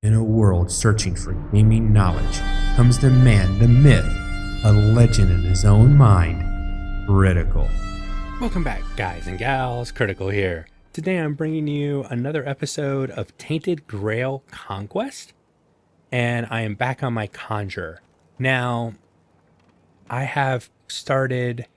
In a world searching for gaming knowledge comes the man, the myth, a legend in his own mind, Critical. Welcome back, guys and gals. Critical here. Today I'm bringing you another episode of Tainted Grail Conquest, and I am back on my Conjure. Now, I have started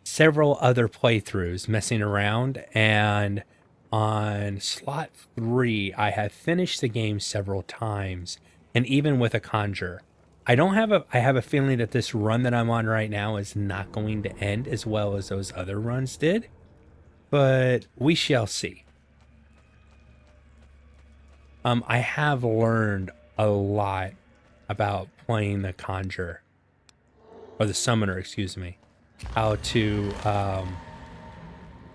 several other playthroughs messing around, and on slot 3 I have finished the game several times, and even with a Conjure. I have a feeling that this run that I'm on right now is not going to end as well as those other runs did, but we shall see. I have learned a lot about playing the Conjure, or the Summoner, excuse me, how to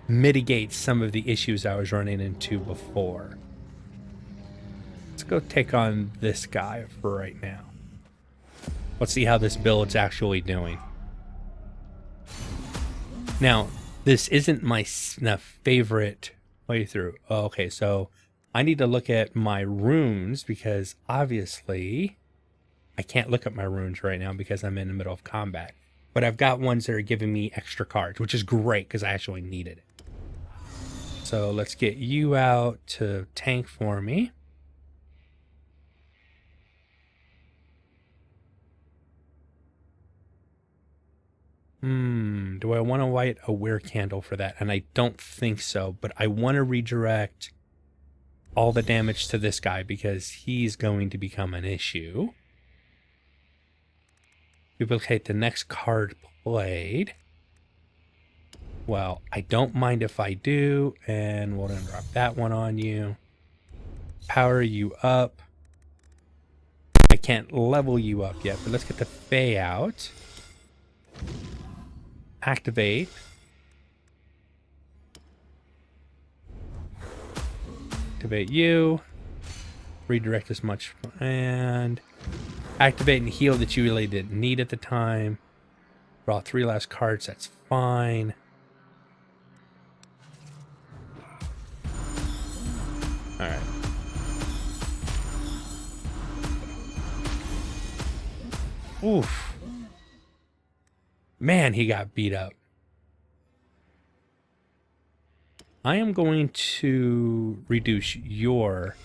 mitigate some of the issues I was running into before. Let's go take on this guy for right now. Let's see how this build's actually doing. Now, this isn't my favorite playthrough. Okay, so I need to look at my runes because obviously I can't look at my runes right now because I'm in the middle of combat. But I've got ones that are giving me extra cards, which is great because I actually needed it. So let's get you out to tank for me. Do I want to light a weird candle for that? And I don't think so, but I want to redirect all the damage to this guy because he's going to become an issue. Duplicate the next card played. Well, I don't mind if I do, and we'll then drop that one on you. Power you up. I can't level you up yet, but let's get the Fae out. Activate. Activate you. Redirect as much. And activate and heal that you really didn't need at the time. Draw 3 last cards. That's fine. Alright. Oof. Man, he got beat up. I am going to reduce your...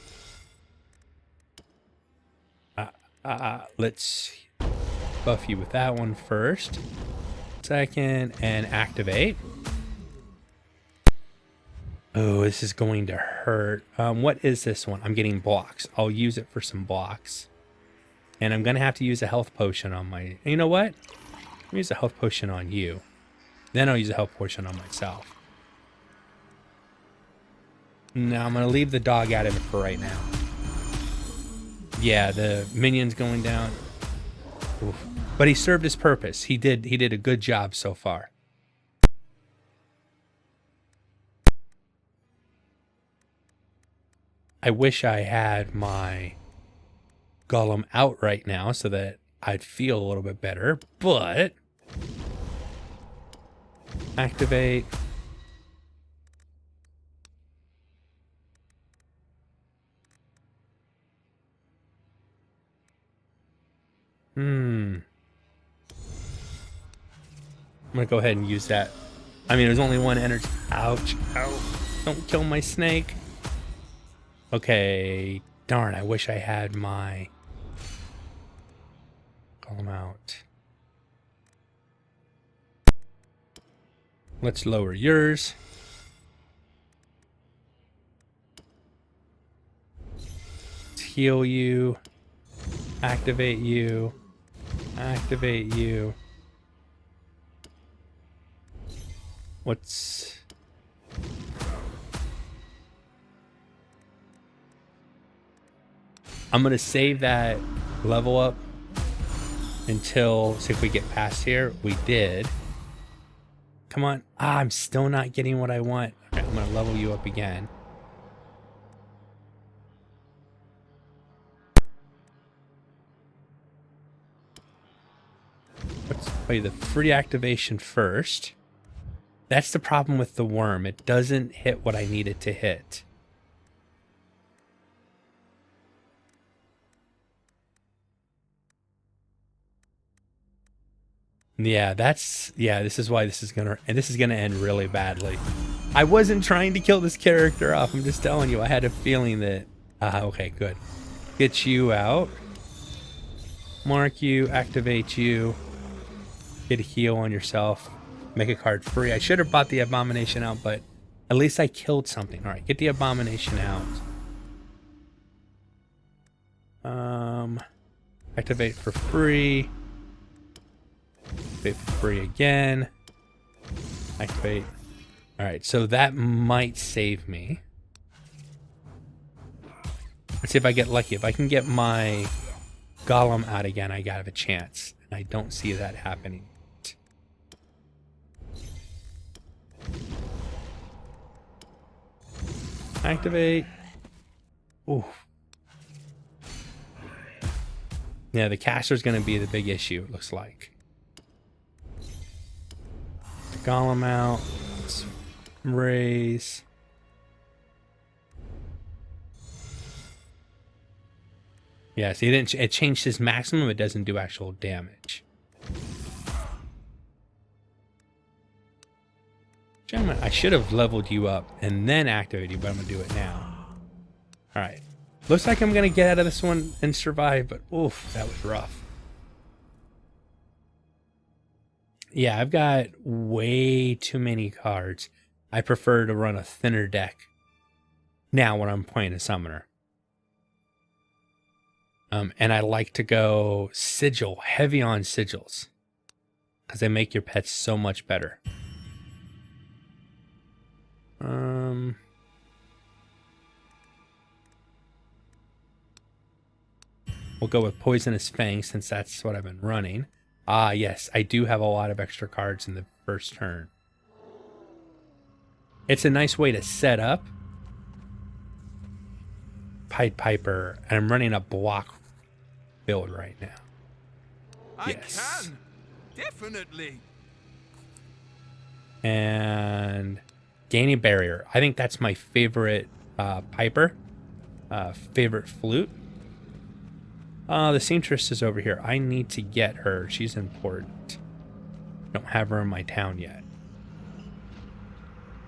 let's buff you with that one first. Second, and activate. Oh, this is going to hurt. What is this one? I'm getting blocks. I'll use it for some blocks. And I'm going to have to use a health potion on my... You know what? Let me use a health potion on you. Then I'll use a health potion on myself. Now I'm going to leave the dog out of it for right now. Yeah, the minion's going down. Oof. But he served his purpose. He did a good job so far. I wish I had my golem out right now so that I'd feel a little bit better, but activate. I'm gonna go ahead and use that. I mean, there's only one energy. Ouch. Ow. Don't kill my snake. Okay. Darn, I wish I had my... Call them out. Let's lower yours. Let's heal you. Activate you. Activate you. What's... I'm going to save that level up until, see if we get past here. We did. Come on. I'm still not getting what I want. Okay, I'm going to level you up again. Let's play the free activation first. That's the problem with the worm. It doesn't hit what I need it to hit. Yeah, this is why this is gonna end really badly. I wasn't trying to kill this character off. I'm just telling you, I had a feeling that. Okay, good. Get you out. Mark you, activate you. Get a heal on yourself. Make a card free. I should have bought the abomination out, but at least I killed something. All right, get the abomination out. Activate for free. Activate for free again. Activate. All right, so that might save me. Let's see if I get lucky. If I can get my golem out again, I have a chance. And I don't see that happening. Activate. Ooh. Yeah, the caster's going to be the big issue, it looks like. The golem out. Let's raise. Yeah, see, it changed his maximum. It doesn't do actual damage. Gentlemen, I should have leveled you up and then activated you, but I'm going to do it now. All right. Looks like I'm going to get out of this one and survive, but oof, that was rough. Yeah, I've got way too many cards. I prefer to run a thinner deck now when I'm playing a summoner. And I like to go sigil, heavy on sigils, because they make your pets so much better. We'll go with Poisonous Fang since that's what I've been running. Ah, yes, I do have a lot of extra cards in the first turn. It's a nice way to set up Pied Piper, and I'm running a block build right now. Yes. I can, definitely. And gaining barrier. I think that's my favorite Piper, favorite flute. The seamstress is over here. I need to get her. She's important. Don't have her in my town yet.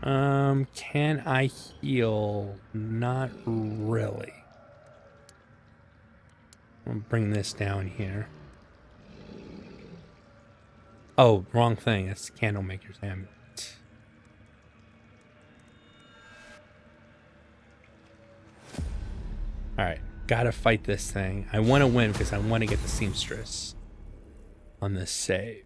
Can I heal? Not really. I'll bring this down here. Oh, wrong thing. That's Candlemaker's Amulet. Alright, gotta fight this thing. I want to win because I want to get the seamstress on this save.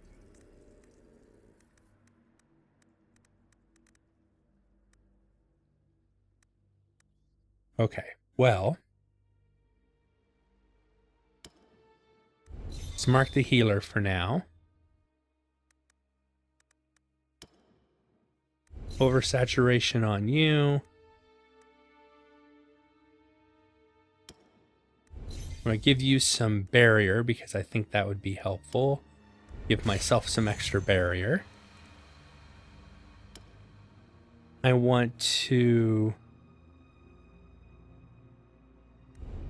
Okay, well, let's mark the healer for now. Oversaturation on you. I'm going to give you some barrier because I think that would be helpful. Give myself some extra barrier. I want to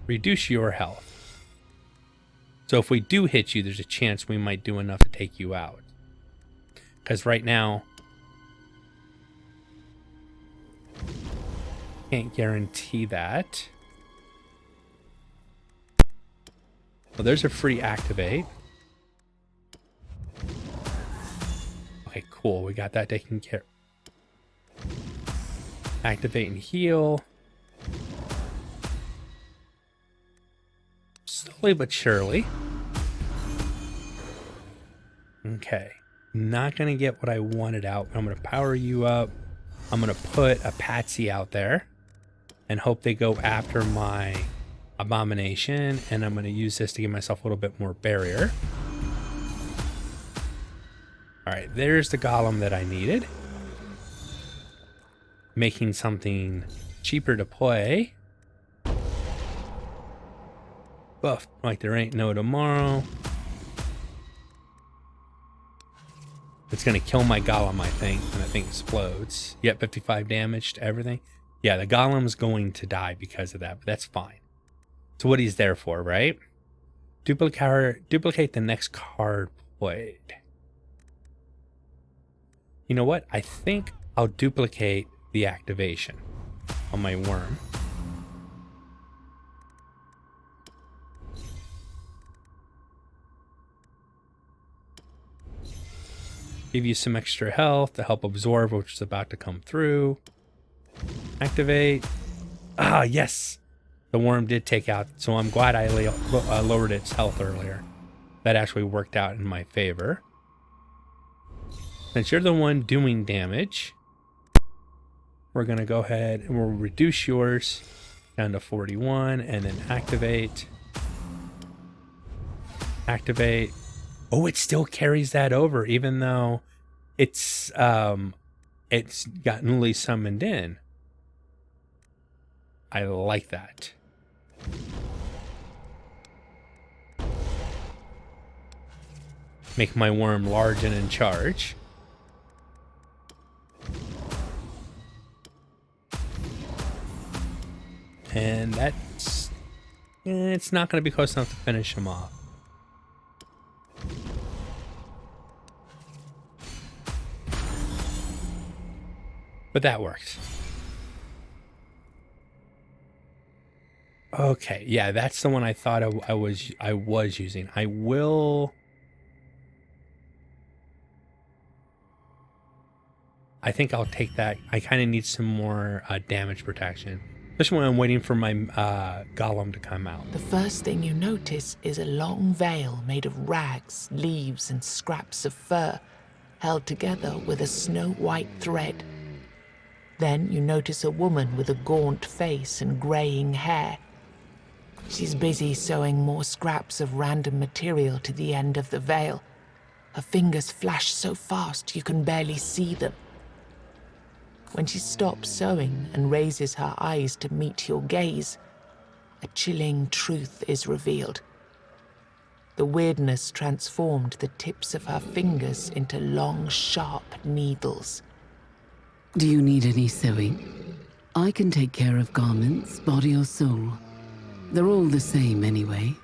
reduce your health. So if we do hit you, there's a chance we might do enough to take you out. Because right now, can't guarantee that. Well, there's a free activate. Okay, cool. We got that taken care of. Activate and heal. Slowly but surely. Okay. Not going to get what I wanted out. I'm going to power you up. I'm going to put a Patsy out there and hope they go after my abomination. And I'm going to use this to give myself a little bit more barrier. All right, there's the golem that I needed. Making something cheaper to play. Buff like there ain't no tomorrow. It's going to kill my golem, I think, and that thing explodes. Yep, 55 damage to everything. Yeah, the golem's going to die because of that, but that's fine. It's what he's there for, right? Duplicate the next card played. You know what? I think I'll duplicate the activation on my worm. Give you some extra health to help absorb which is about to come through. Activate. Ah, yes. The worm did take out, so I'm glad I lowered its health earlier. That actually worked out in my favor. Since you're the one doing damage, we're going to go ahead and we'll reduce yours down to 41 and then activate. Activate. Oh, it still carries that over even though it's gotten newly summoned in. I like that. Make my worm large and in charge. And that's... it's not going to be close enough to finish him off. But that works. Okay, yeah, that's the one I thought I was using. I will... I think I'll take that. I kind of need some more damage protection. Especially when I'm waiting for my golem to come out. The first thing you notice is a long veil made of rags, leaves, and scraps of fur, held together with a snow-white thread. Then you notice a woman with a gaunt face and greying hair. She's busy sewing more scraps of random material to the end of the veil. Her fingers flash so fast you can barely see them. When she stops sewing and raises her eyes to meet your gaze, a chilling truth is revealed. The weirdness transformed the tips of her fingers into long, sharp needles. Do you need any sewing? I can take care of garments, body or soul. They're all the same anyway.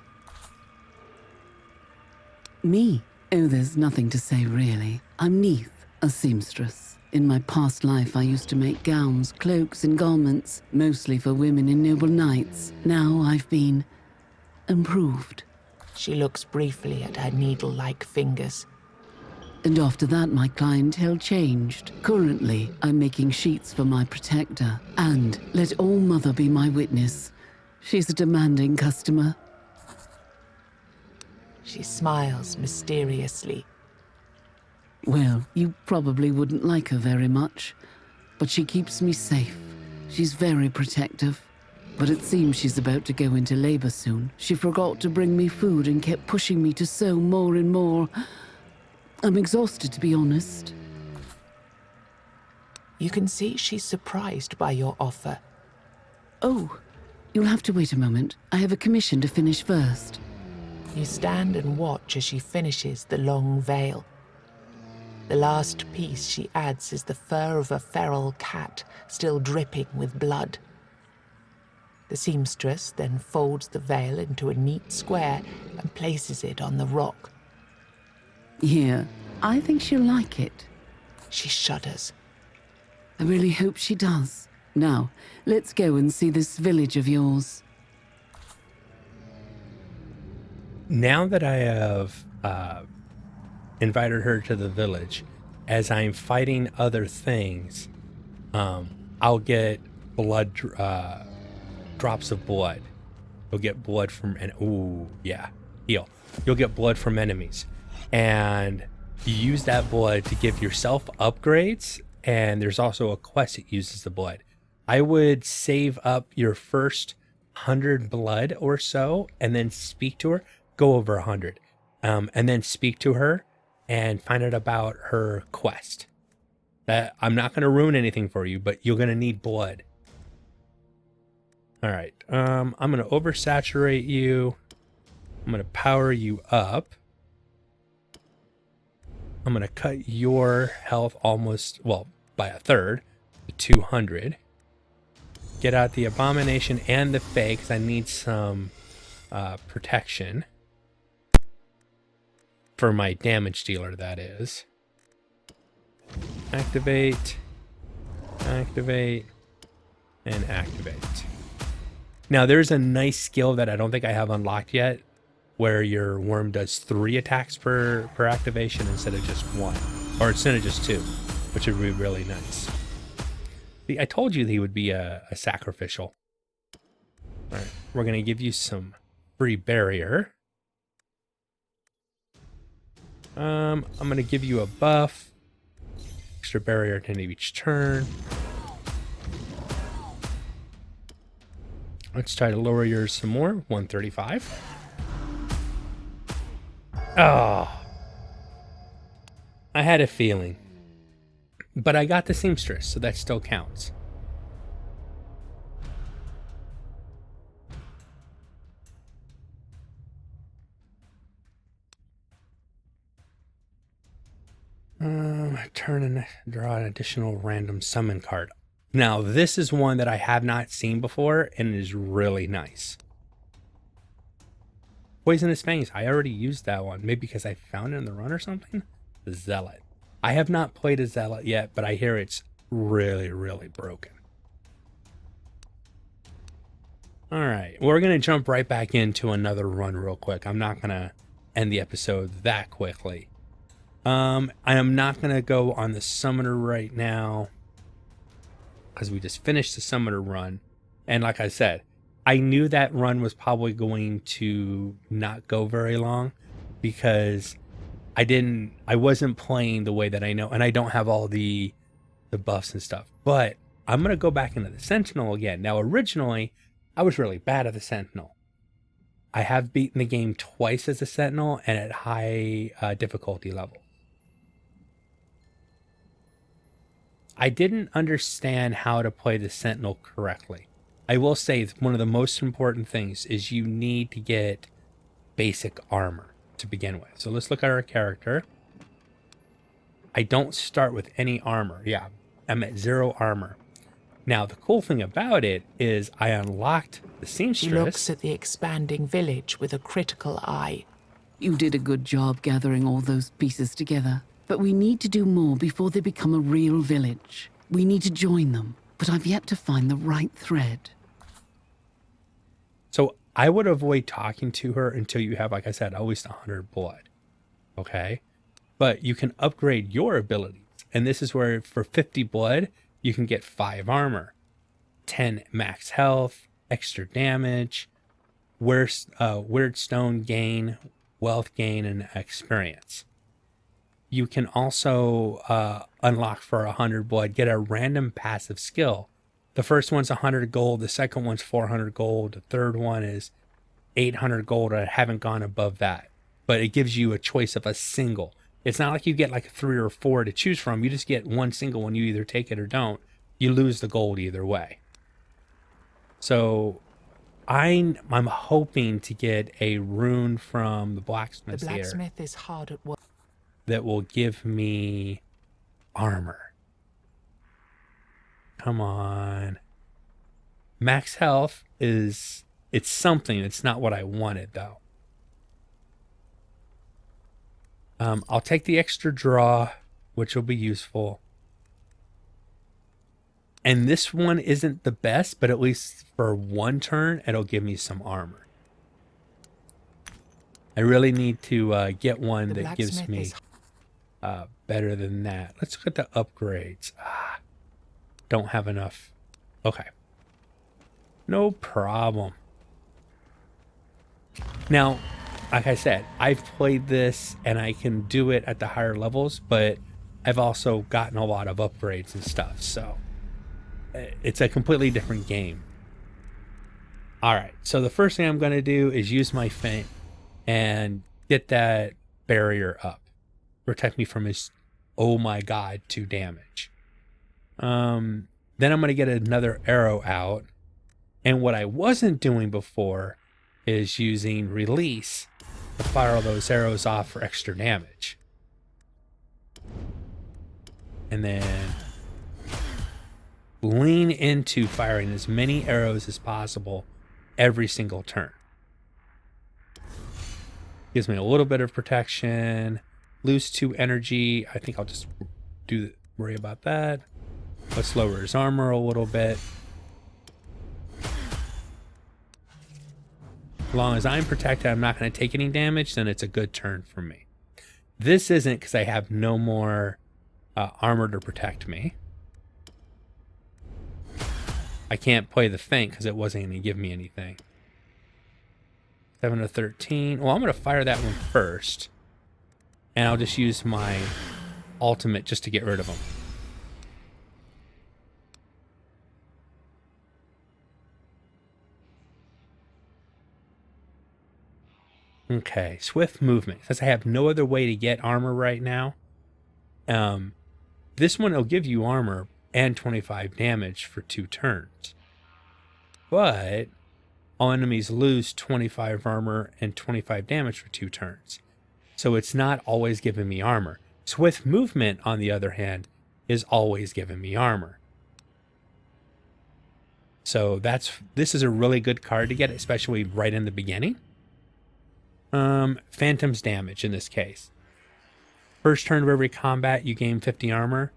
Me? Oh, there's nothing to say really. I'm Neith, a seamstress. In my past life, I used to make gowns, cloaks, and garments, mostly for women in noble knights. Now I've been improved. She looks briefly at her needle-like fingers. And after that, my clientele changed. Currently, I'm making sheets for my protector. And let all Mother be my witness. She's a demanding customer. She smiles mysteriously. Well, you probably wouldn't like her very much, but she keeps me safe. She's very protective. But it seems she's about to go into labor soon. She forgot to bring me food and kept pushing me to sew more and more. I'm exhausted, to be honest. You can see she's surprised by your offer. Oh, you'll have to wait a moment. I have a commission to finish first. You stand and watch as she finishes the long veil. The last piece she adds is the fur of a feral cat, still dripping with blood. The seamstress then folds the veil into a neat square and places it on the rock. Here, I think she'll like it. She shudders. I really hope she does. Now, let's go and see this village of yours. Now that I have invited her to the village, as I'm fighting other things, I'll get blood, drops of blood. You'll get blood from, heal. You'll get blood from enemies. And you use that blood to give yourself upgrades, and there's also a quest that uses the blood. I would save up your first 100 blood or so, and then speak to her. Go over 100, and then speak to her and find out about her quest. That I'm not going to ruin anything for you, but you're going to need blood. All right, I'm going to oversaturate you. I'm going to power you up. I'm going to cut your health by a third to 200. Get out the abomination and the fey because I need some protection. For my damage dealer, that is. Activate, activate, and activate. Now there's a nice skill that I don't think I have unlocked yet, where your worm does 3 attacks per activation instead of just 1, or instead of just 2, which would be really nice. See, I told you he would be a sacrificial. All right, we're gonna give you some free barrier. I'm gonna give you a buff, extra barrier at the end of each turn. Let's try to lower yours some more. 135. Oh, I had a feeling, but I got the seamstress, so that still counts. Turn and draw an additional random summon card. Now, this is one that I have not seen before and is really nice. Poisonous Fangs. I already used that one. Maybe because I found it in the run or something? The Zealot. I have not played a Zealot yet, but I hear it's really, really broken. Alright, we're going to jump right back into another run real quick. I'm not going to end the episode that quickly. I am not going to go on the Summoner right now, because we just finished the Summoner run. And like I said, I knew that run was probably going to not go very long, because I wasn't playing the way that I know, and I don't have all the buffs and stuff. But I'm going to go back into the Sentinel again. Now, originally, I was really bad at the Sentinel. I have beaten the game twice as a Sentinel and at high difficulty level. I didn't understand how to play the Sentinel correctly. I will say one of the most important things is you need to get basic armor to begin with. So let's look at our character. I don't start with any armor. Yeah, I'm at 0 armor. Now, the cool thing about it is I unlocked the seamstress. He looks at the expanding village with a critical eye. You did a good job gathering all those pieces together. But we need to do more before they become a real village. We need to join them, but I've yet to find the right thread. So I would avoid talking to her until you have, like I said, at least 100 blood. Okay? But you can upgrade your abilities. And this is where for 50 blood, you can get 5 armor, 10 max health, extra damage, weird stone gain, wealth gain, and experience. You can also unlock for 100 blood, get a random passive skill. The first one's 100 gold, the second one's 400 gold, the third one is 800 gold. I haven't gone above that, but it gives you a choice of a single. It's not like you get like 3 or 4 to choose from. You just get one single one. You either take it or don't. You lose the gold either way. So I'm hoping to get a rune from the blacksmith The here. blacksmith is hard at work. That will give me armor. Come on. Max health it's something. It's not what I wanted though. I'll take the extra draw, which will be useful. And this one isn't the best, but at least for one turn, it'll give me some armor. I really need to get one that gives me better than that. Let's look at the upgrades. Don't have enough. Okay. No problem. Now, like I said, I've played this and I can do it at the higher levels, but I've also gotten a lot of upgrades and stuff. So it's a completely different game. All right. So the first thing I'm going to do is use my feint and get that barrier up. Protect me from his, oh my god, 2 damage. Then I'm going to get another arrow out. And what I wasn't doing before is using release to fire all those arrows off for extra damage. And then lean into firing as many arrows as possible every single turn. Gives me a little bit of protection. Lose 2 energy. I think I'll just do worry about that. Let's lower his armor a little bit. As long as I'm protected, I'm not going to take any damage, then it's a good turn for me. This isn't because I have no more armor to protect me. I can't play the Feint because it wasn't going to give me anything. 7 to 13. Well, I'm going to fire that one first. And I'll just use my ultimate just to get rid of him. Okay, swift movement. Since I have no other way to get armor right now, this one will give you armor and 25 damage for 2 turns. But all enemies lose 25 armor and 25 damage for 2 turns. So it's not always giving me armor. Swift movement, on the other hand, is always giving me armor. So this is a really good card to get, especially right in the beginning. Phantom's damage in this case. First turn of every combat, you gain 50 armor.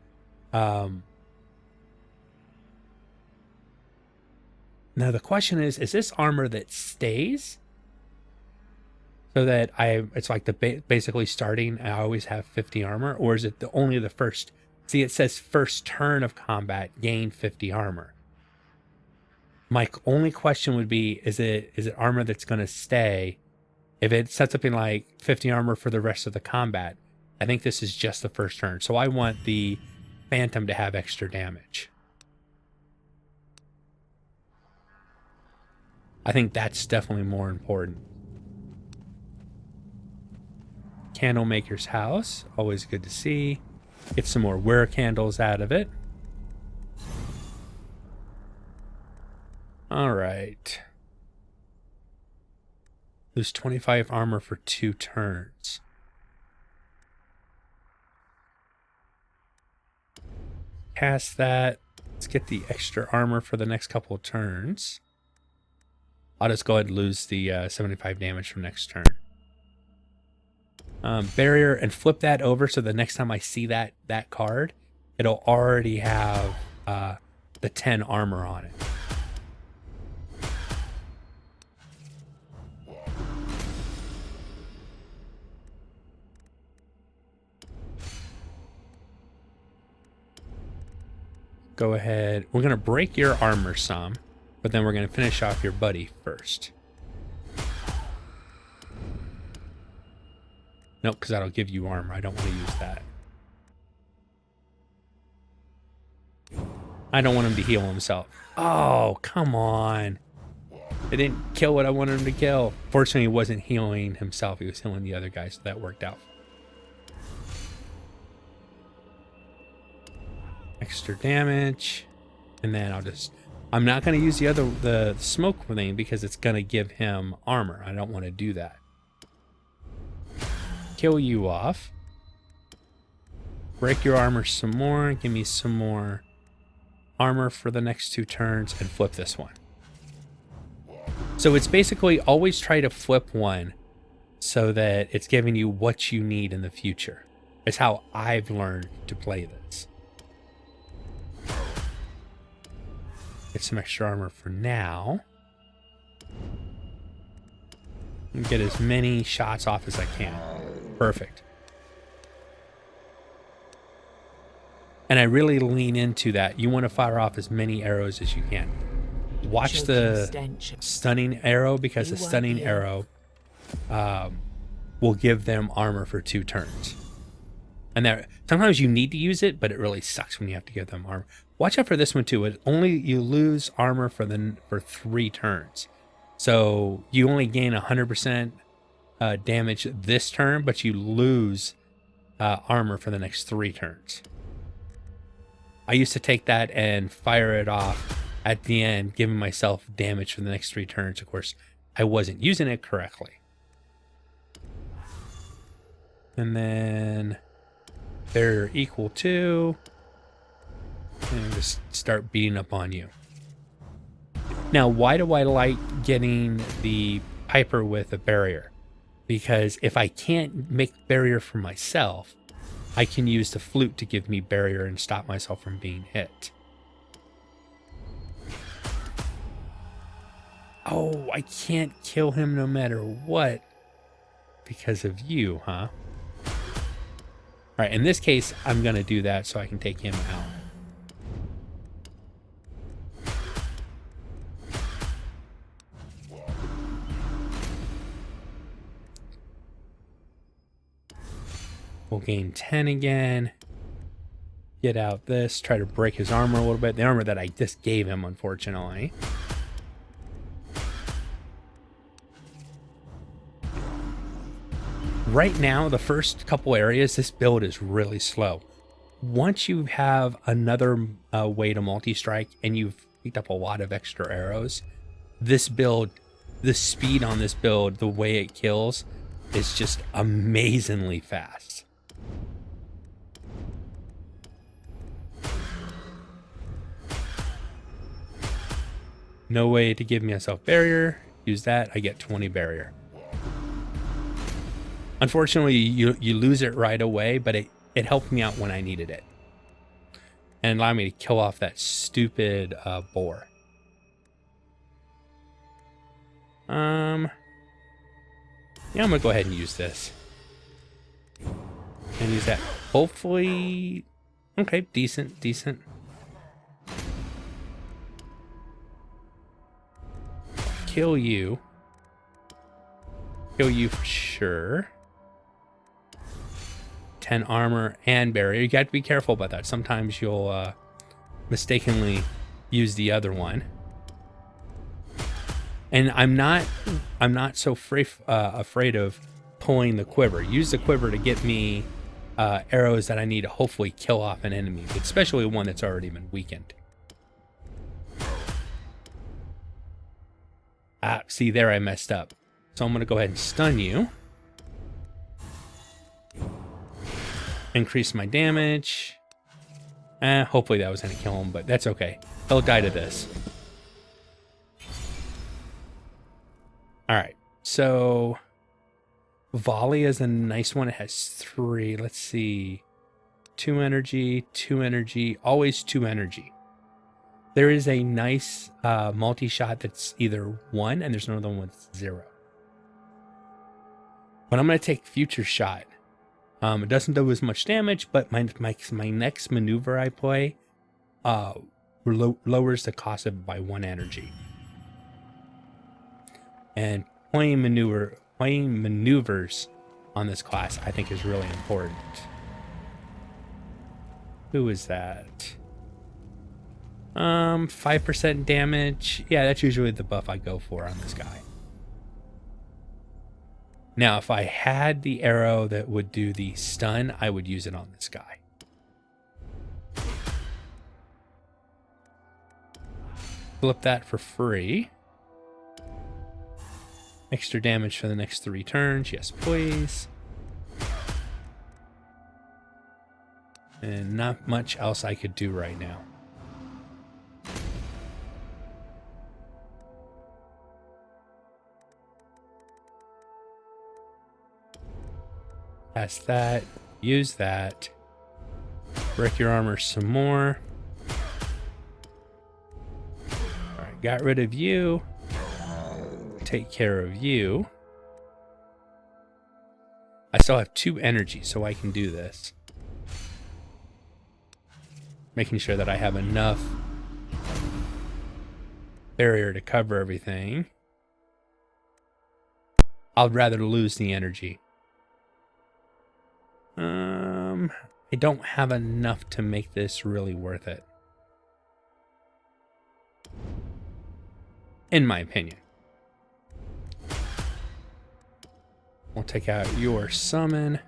Now the question is this armor that stays? So that it's like basically starting, I always have 50 armor, or is it only the first? See, it says first turn of combat, gain 50 armor. My only question would be, is it armor that's going to stay? If it sets something like 50 armor for the rest of the combat, I think this is just the first turn. So I want the Phantom to have extra damage. I think that's definitely more important. Candlemaker's House, always good to see. Get some more wear candles out of it. All right. Lose 25 armor for 2 turns. Cast that. Let's get the extra armor for the next couple of turns. I'll just go ahead and lose the 75 damage from next turn. Barrier, and flip that over so the next time I see that card, it'll already have the 10 armor on it. Go ahead. We're going to break your armor some, but then we're going to finish off your buddy first. Nope, because that'll give you armor. I don't want to use that. I don't want him to heal himself. Oh, come on. It didn't kill what I wanted him to kill. Fortunately, he wasn't healing himself. He was healing the other guy, so that worked out. Extra damage. And then I'm not going to use the smoke thing because it's going to give him armor. I don't want to do that. Kill you off. Break your armor some more. Give me some more armor for the next 2 turns and flip this one. So it's basically always try to flip one so that it's giving you what you need in the future. It's how I've learned to play this. Get some extra armor for now. And get as many shots off as I can. Perfect. And I really lean into that. You want to fire off as many arrows as you can. Watch the stunning arrow, because the stunning arrow will give them armor for 2 turns. And sometimes you need to use it, but it really sucks when you have to give them armor. Watch out for this one too. You lose armor for 3 turns. So you only gain 100% damage this turn, but you lose armor for the next 3 turns. I used to take that and fire it off at the end, giving myself damage for the next 3 turns. Of course, I wasn't using it correctly. And then they're equal to, and just start beating up on you. Now, why do I like getting the Piper with a barrier? Because if I can't make barrier for myself, I can use the flute to give me barrier and stop myself from being hit. Oh, I can't kill him no matter what because of you, huh? All right, in this case, I'm going to do that so I can take him out. We'll gain 10 again. Get out this. Try to break his armor a little bit. The armor that I just gave him, unfortunately. Right now, the first couple areas, this build is really slow. Once you have another way to multi-strike and you've picked up a lot of extra arrows, this build, the speed on this build, the way it kills, is just amazingly fast. No way to give myself barrier. Use that, I get 20 barrier. Unfortunately, you lose it right away, but it helped me out when I needed it. And allowed me to kill off that stupid boar. Yeah, I'm gonna go ahead and use this. And use that. Hopefully, okay, decent. Kill you. Kill you for sure. 10 armor and barrier. You got to be careful about that. Sometimes you'll mistakenly use the other one. And I'm not so afraid of pulling the quiver. Use the quiver to get me arrows that I need to hopefully kill off an enemy, especially one that's already been weakened. Ah, see there, I messed up. So I'm going to go ahead and stun you. Increase my damage. Hopefully that was going to kill him, but that's okay. He'll die to this. Alright, so volley is a nice one. It has 3. Let's see. 2 energy, always 2 energy. There is a nice multi-shot that's either 1 and there's another one with 0. But I'm going to take Future Shot. It doesn't do as much damage, but my next maneuver I play lowers the cost of it by 1 energy. And playing maneuvers on this class, I think, is really important. Who is that? 5% damage. Yeah, that's usually the buff I go for on this guy. Now, if I had the arrow that would do the stun, I would use it on this guy. Flip that for free. Extra damage for the next 3 turns. Yes, please. And not much else I could do right now. Pass that. Use that. Break your armor some more. Alright, got rid of you. Take care of you. I still have 2 energy, so I can do this. Making sure that I have enough barrier to cover everything. I'd rather lose the energy. I don't have enough to make this really worth it. In my opinion. We'll take out your summon.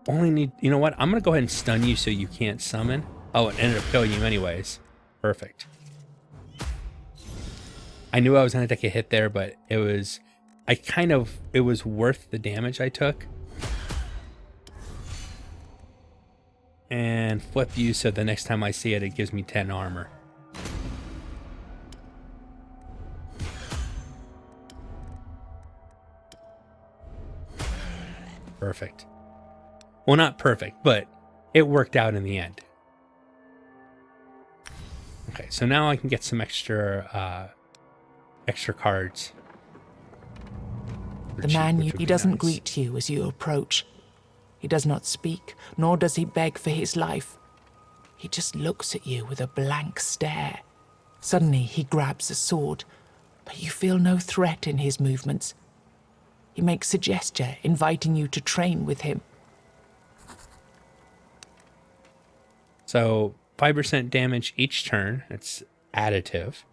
Only need, you know what? I'm going to go ahead and stun you so you can't summon. Oh, it ended up killing you anyways. Perfect. I knew I was going to take a hit there, but it was, it was worth the damage I took. And flip you so the next time I see it, it gives me 10 armor. perfect. Well, not perfect, but it worked out in the end. Okay, so now I can get some extra cards. The man, he doesn't greet you as you approach. He does not speak, nor does he beg for his life. He just looks at you with a blank stare. Suddenly, he grabs a sword, but you feel no threat in his movements. He makes a gesture, inviting you to train with him. So 5% damage each turn. It's additive.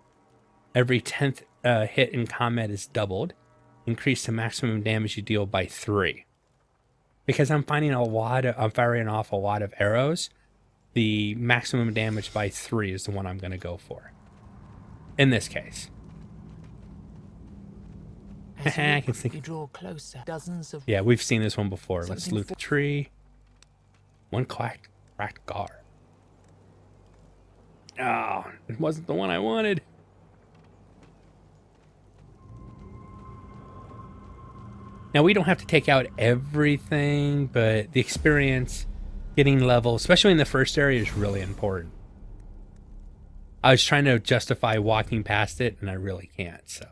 Every 10th hit in combat is doubled. Increase the maximum damage you deal by 3. Because I'm firing off a lot of arrows, the maximum damage by 3 is the one I'm going to go for. In this case. I can think. You draw closer. Dozens of Yeah, we've seen this one before. Let's loot the tree. One cracked guard. Oh, it wasn't the one I wanted. Now, we don't have to take out everything, but the experience, getting level, especially in the first area, is really important. I was trying to justify walking past it, and I really can't, so.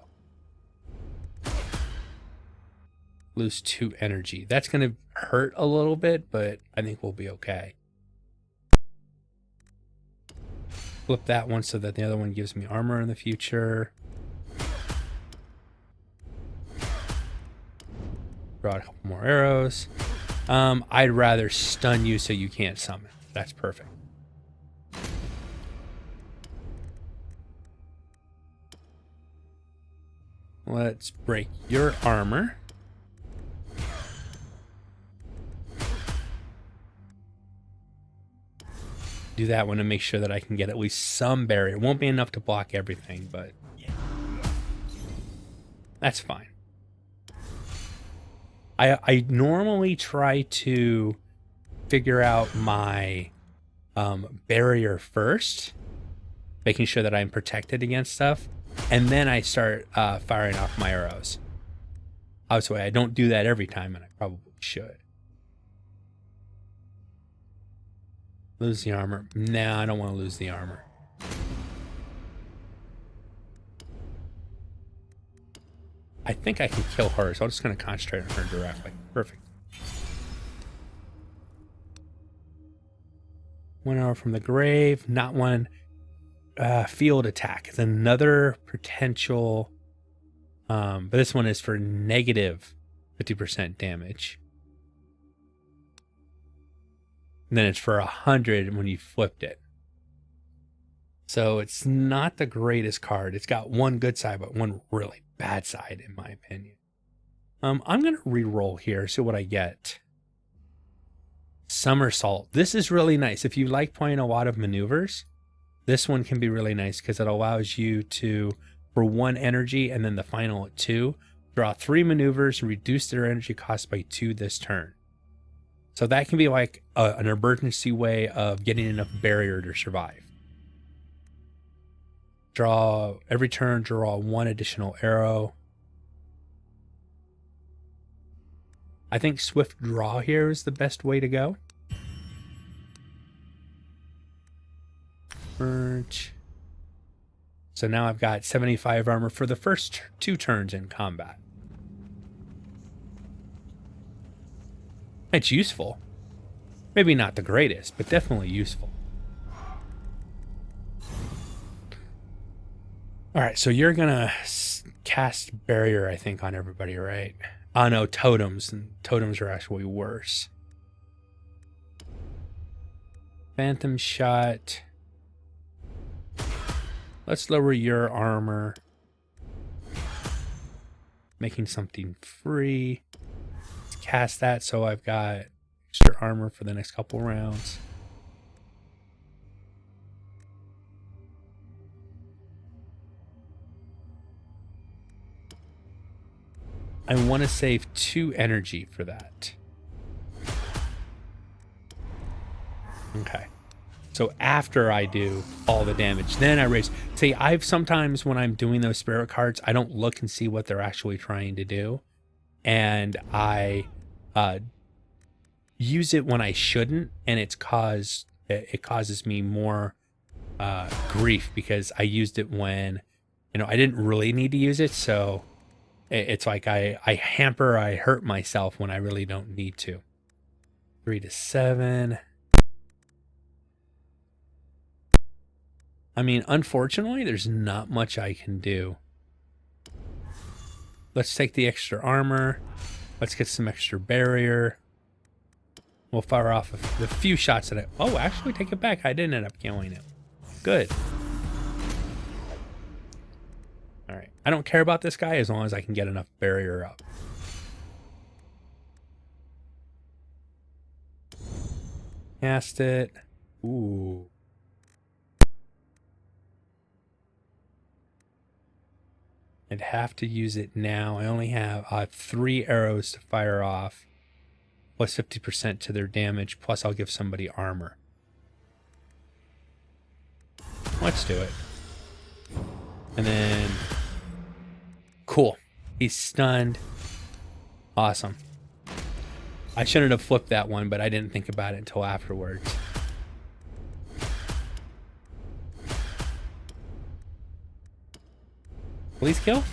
Lose 2 energy. That's going to hurt a little bit, but I think we'll be okay. Flip that one so that the other one gives me armor in the future. Draw a couple more arrows. I'd rather stun you so you can't summon. That's perfect. Let's break your armor. Do that one to make sure that I can get at least some barrier. It won't be enough to block everything, but that's fine. I normally try to figure out my barrier first, making sure that I'm protected against stuff, and then I start firing off my arrows. Obviously, I don't do that every time, and I probably should. Lose the armor. Nah, I don't want to lose the armor. I think I can kill her, so I'm just going to concentrate on her directly. Perfect. 1 arrow from the grave. Not one. Field attack is another potential. But this one is for negative 50% damage. And then it's for 100 when you flipped it. So it's not the greatest card. It's got one good side, but one really bad side, in my opinion. I'm going to re-roll here, see what I get. Somersault. This is really nice. If you like playing a lot of maneuvers, this one can be really nice because it allows you to, for 1 energy and then the final at 2, draw 3 maneuvers and reduce their energy cost by 2 this turn. So that can be like an emergency way of getting enough barrier to survive. Every turn, draw 1 additional arrow. I think swift draw here is the best way to go. Merge. So now I've got 75 armor for the first 2 turns in combat. It's useful. Maybe not the greatest, but definitely useful. All right, so you're going to cast barrier, I think, on everybody, right? Oh, no, totems. And totems are actually worse. Phantom shot. Let's lower your armor. Making something free. Let's cast that so I've got extra armor for the next couple rounds. I want to save 2 energy for that. Okay. So after I do all the damage, then I raise. See, I've sometimes when I'm doing those spirit cards, I don't look and see what they're actually trying to do. And I use it when I shouldn't, and it causes me more grief because I used it when, you know, I didn't really need to use it. So it's like I hurt myself when I really don't need to. 3 to 7. I mean, unfortunately, there's not much I can do. Let's take the extra armor. Let's get some extra barrier. We'll fire off the few shots that oh, actually, take it back. I didn't end up killing it. Good. All right. I don't care about this guy as long as I can get enough barrier up. Cast it. Ooh. I'd have to use it now. I only have 3 arrows to fire off. Plus 50% to their damage. Plus I'll give somebody armor. Let's do it. And then... Cool. He's stunned. Awesome. I shouldn't have flipped that one, but I didn't think about it until afterwards. Please kill?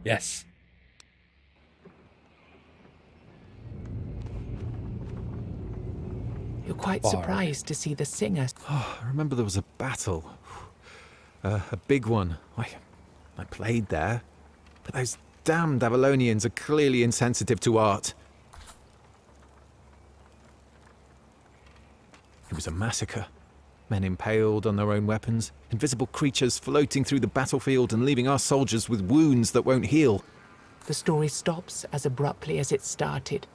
Yes. You're quite surprised to see the singer. Oh, I remember there was a battle. A big one. I played there. But those damned Avalonians are clearly insensitive to art. It was a massacre. Men impaled on their own weapons, invisible creatures floating through the battlefield and leaving our soldiers with wounds that won't heal. The story stops as abruptly as it started.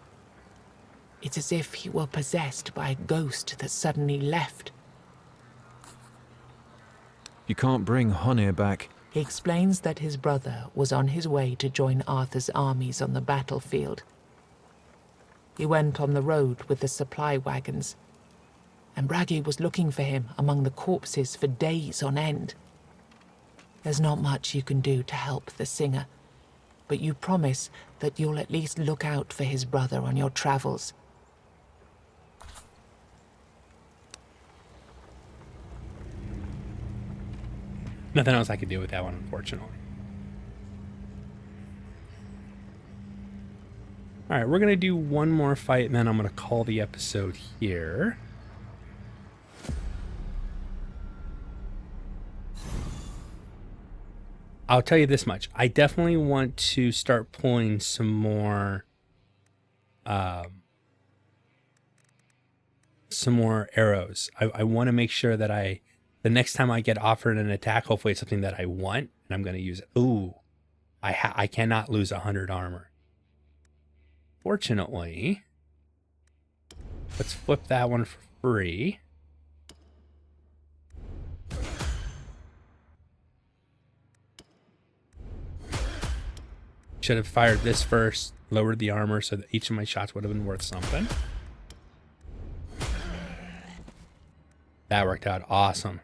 It's as if he were possessed by a ghost that suddenly left. You can't bring Honir back. He explains that his brother was on his way to join Arthur's armies on the battlefield. He went on the road with the supply wagons, and Bragi was looking for him among the corpses for days on end. There's not much you can do to help the singer, but you promise that you'll at least look out for his brother on your travels. Nothing else I could do with that one, unfortunately. All right, we're going to do one more fight, and then I'm going to call the episode here. I'll tell you this much. I definitely want to start pulling some more arrows. I want to make sure that the next time I get offered an attack, hopefully it's something that I want, and I'm going to use it. Ooh, I cannot lose 100 armor. Fortunately, let's flip that one for free. Should have fired this first, lowered the armor so that each of my shots would have been worth something. That worked out awesome.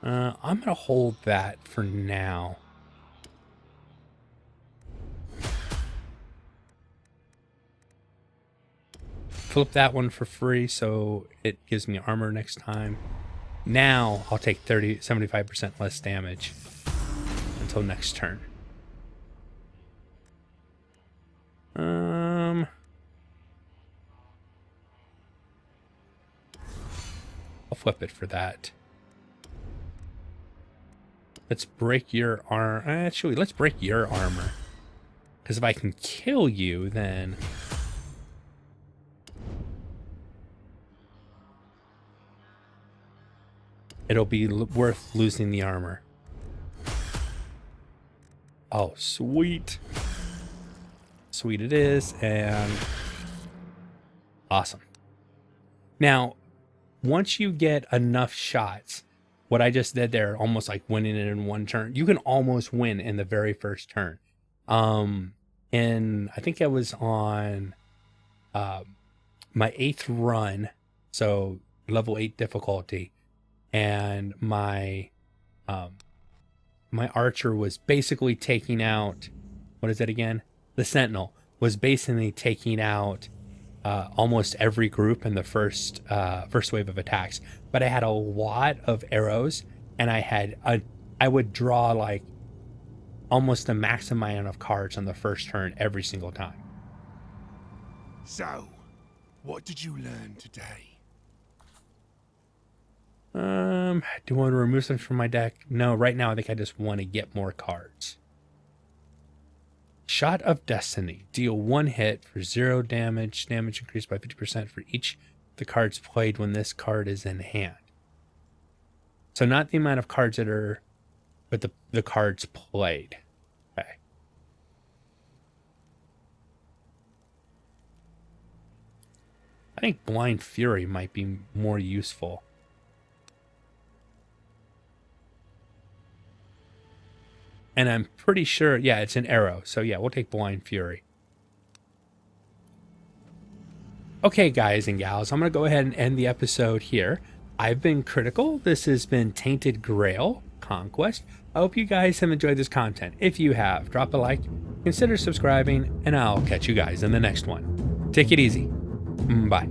I'm going to hold that for now. Flip that one for free so it gives me armor next time. Now I'll take 75% less damage until next turn. I'll flip it for that. Let's break your armor. Actually, let's break your armor. Because if I can kill you, then... it'll be worth losing the armor. Oh, sweet. Sweet it is, and... awesome. Now, once you get enough shots, what I just did there, almost like winning it in one turn, you can almost win in the very first turn. And I think I was on my 8th run, so level 8 difficulty, and my my archer was basically taking out, what is it again? The Sentinel. was basically taking out almost every group in the first wave of attacks. But I had a lot of arrows, and I would draw like almost a max amount of cards on the first turn every single time. So, what did you learn today? Do I want to remove something from my deck? No, right now I think I just want to get more cards. Shot of Destiny. Deal 1 hit for 0 damage. Damage increased by 50% for each of the cards played when this card is in hand. So not the amount of cards that are, but the cards played. Okay. I think Blind Fury might be more useful. And I'm pretty sure, yeah, it's an arrow. So yeah, we'll take Blind Fury. Okay, guys and gals, I'm going to go ahead and end the episode here. I've been Critical. This has been Tainted Grail Conquest. I hope you guys have enjoyed this content. If you have, drop a like, consider subscribing, and I'll catch you guys in the next one. Take it easy. Bye.